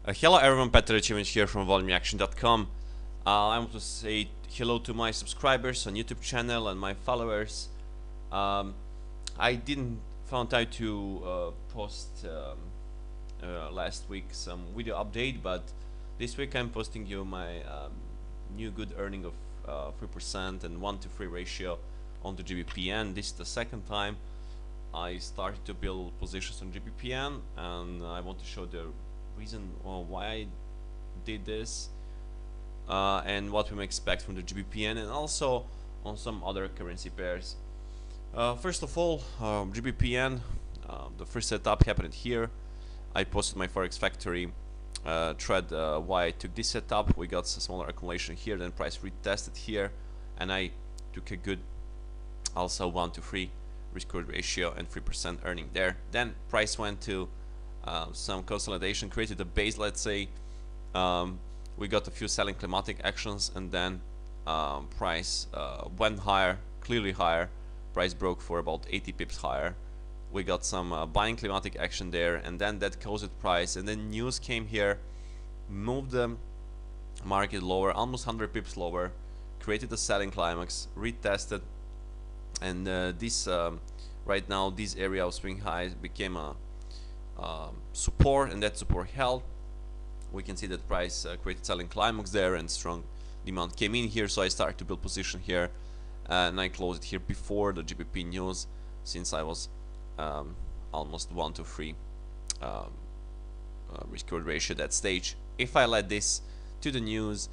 Hello everyone, petar.jacimovic here from volumeaction.com. I want to say hello to my subscribers on YouTube channel and my followers. I didn't found time to post last week some video update, but this week I'm posting you my new good earning of 3% and 1 to 3 ratio on the GBPN. This is the second time I started to build positions on GBPN, and I want to show the reason why I did this and what we may expect from the GBPN, and also on some other currency pairs. First of all, GBPN, the first setup happened here. I posted my Forex Factory thread why I took this setup. We got a smaller accumulation here, then price retested here, and I took a good also 1 to 3 risk reward ratio and 3% earning there. Then price went to some consolidation, created a base, let's say. We got a few selling climatic actions, and then price went higher, clearly higher. Price broke for about 80 pips higher. We got some buying climatic action there, and then that caused price, and then news came here, moved the market lower, almost 100 pips lower, created a selling climax, retested, and this right now this area of swing highs became a support, and that support held. We can see that price created selling climax there, and strong demand came in here, so I started to build position here, and I closed it here before the GBP news, since I was almost 1 to 3 risk reward ratio at that stage. If I let this to the news,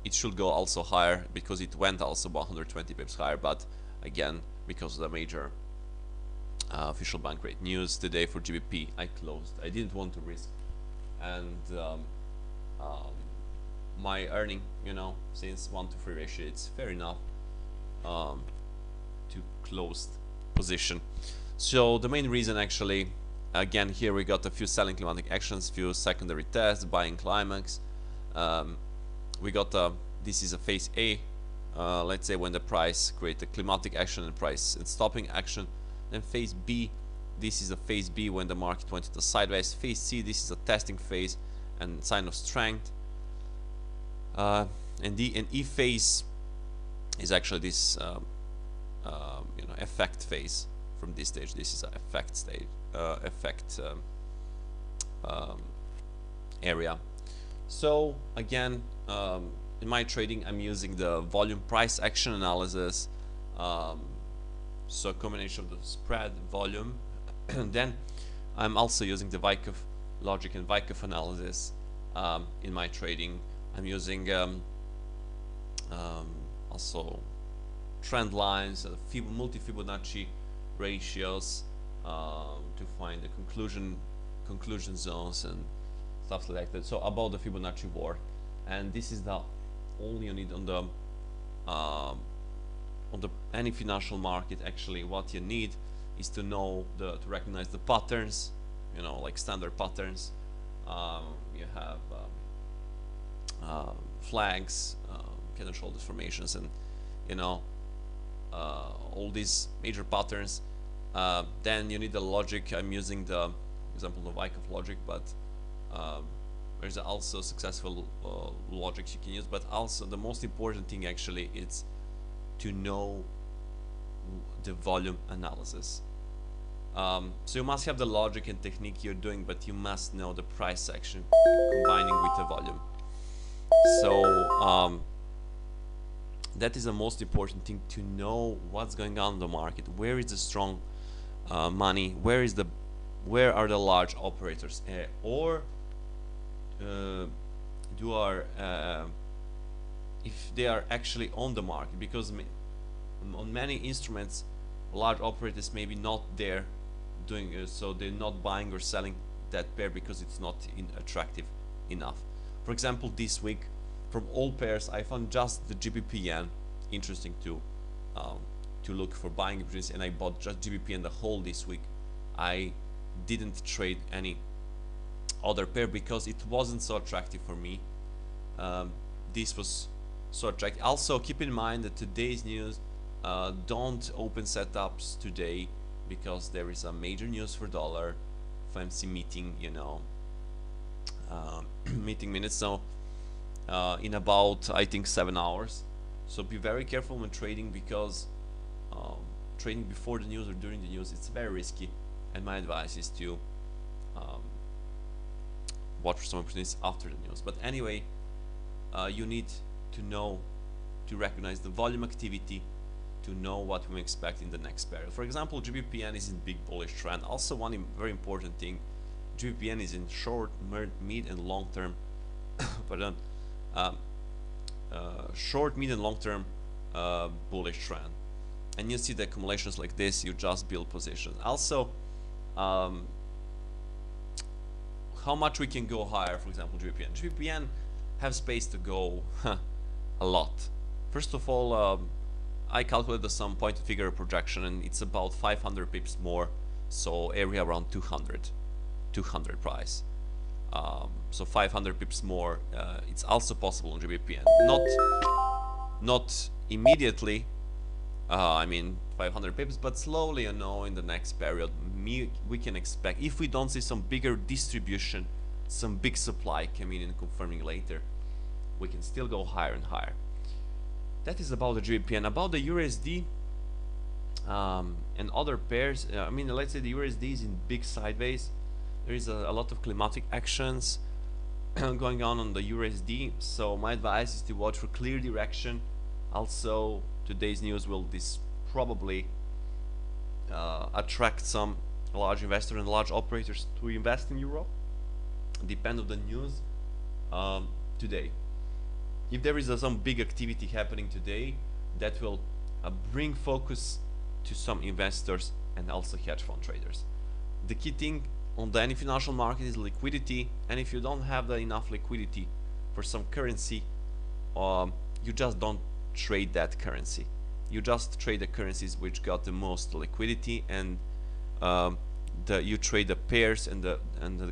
it should go also higher, because it went also 120 pips higher, but again, because of the major official bank rate news today for GBP, I closed. I didn't want to risk, and my earning, since 1 to 3 ratio, it's fair enough to closed position. So the main reason, actually, again, here we got a few selling climatic actions, few secondary tests, buying climax. We got this is a phase A. Let's say when the price create a climatic action and price and stopping action. Then phase B, this is a phase B when the market went to the sideways. Phase C, this is a testing phase and sign of strength. And E phase is actually this effect phase. From this stage, this is an effect stage, area. So again, in my trading, I'm using the volume price action analysis. So a combination of the spread, volume, and then I'm also using the Wyckoff logic and Wyckoff analysis in my trading. I'm using also trend lines, multi-Fibonacci ratios to find the conclusion zones and stuff like that. So about the Fibonacci work, and this is the only you need on the any financial market. Actually, what you need is to know to recognize the patterns, like standard patterns. You have flags, head and shoulders formations, and all these major patterns. Then you need the logic. I'm using the example of Wyckoff logic, but there's also successful logics you can use. But also the most important thing, actually, is to know the volume analysis. So you must have the logic and technique you're doing, but you must know the price action combining with the volume. So that is the most important thing, to know what's going on in the market. Where is the strong money? Where are the large operators? If they are actually on the market, because on many instruments, large operators maybe not there doing so they're not buying or selling that pair because it's not attractive enough. For example, this week, from all pairs, I found just the GBP yen interesting to look for buying opportunities, and I bought just GBP and the whole this week. I didn't trade any other pair because it wasn't so attractive for me. This was so attractive. Also, keep in mind that today's news, don't open setups today, because there is a major news for dollar, FOMC meeting, meeting minutes, so in about, I think, 7 hours. So be very careful when trading, because trading before the news or during the news, it's very risky, and my advice is to watch for some opportunities after the news. But anyway, you need to know, to recognize the volume activity, to know what we expect in the next period. For example, GBPN is in big bullish trend. Also, one very important thing, GBPN is in short, mid, and long term pardon, short, mid, and long term bullish trend. And you see the accumulations like this, you just build positions. Also, how much we can go higher, for example, GBPN. GBPN have space to go a lot. First of all, I calculated some point figure projection, and it's about 500 pips more, so area around 200 price. So 500 pips more. It's also possible on GBPN. Not immediately. I mean 500 pips, but slowly, you know, in the next period, we can expect, if we don't see some bigger distribution, some big supply coming in and confirming later, we can still go higher and higher. That is about the GBPN. About the USD and other pairs, I mean, let's say the USD is in big sideways. There is a lot of climatic actions going on the USD, so my advice is to watch for clear direction. Also, today's news will probably attract some large investors and large operators to invest in Europe. Depend on the news today. If there is some big activity happening today, that will bring focus to some investors and also hedge fund traders. The key thing on any financial market is liquidity, and if you don't have enough liquidity for some currency, you just don't trade that currency. You just trade the currencies which got the most liquidity, and you trade the pairs and the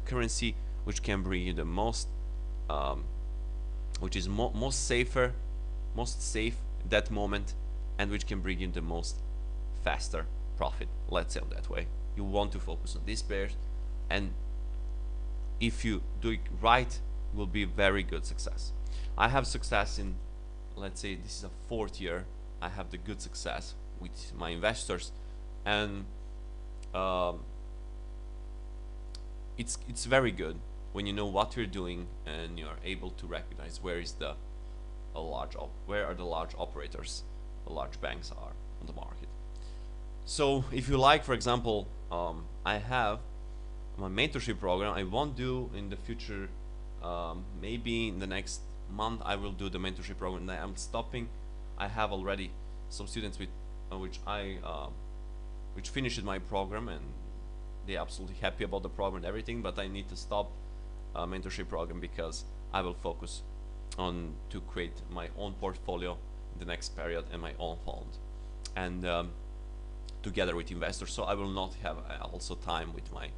currency which can bring you the most, which is most safe at that moment, and which can bring you the most faster profit. Let's say it that way. You want to focus on these pairs, and if you do it right, it will be very good success. I have success in, let's say this is a 4th year, I have the good success with my investors, and it's very good when you know what you're doing and you're able to recognize where are the large operators, the large banks are on the market. So if you like, for example, I have my mentorship program. I won't do in the future, maybe in the next month I will do the mentorship program. I'm stopping. I have already some students with which finished my program, and they're absolutely happy about the program and everything, but I need to stop mentorship program because I will focus on to create my own portfolio in the next period and my own fund, and together with investors, so I will not have also time with my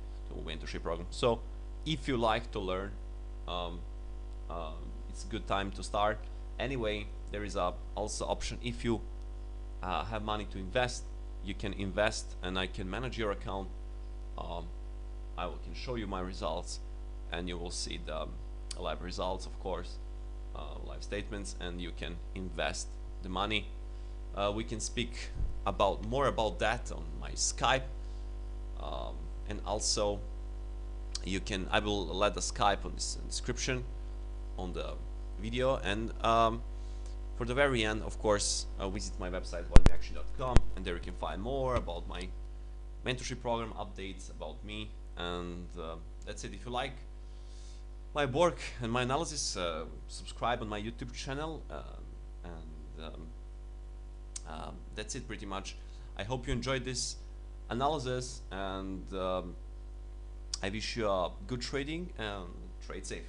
mentorship program. So if you like to learn, it's a good time to start. Anyway, there is also option, if you have money to invest, you can invest and I can manage your account. I can show you my results, and you will see the live results, of course, live statements, and you can invest the money. We can speak more about that on my Skype, and also I will let the Skype on this description on the video, and for the very end, of course, visit my website volumeaction.com, and there you can find more about my mentorship program, updates about me, and that's it. If you like my work and my analysis, subscribe on my YouTube channel, and that's it pretty much. I hope you enjoyed this analysis, and I wish you good trading and trade safe.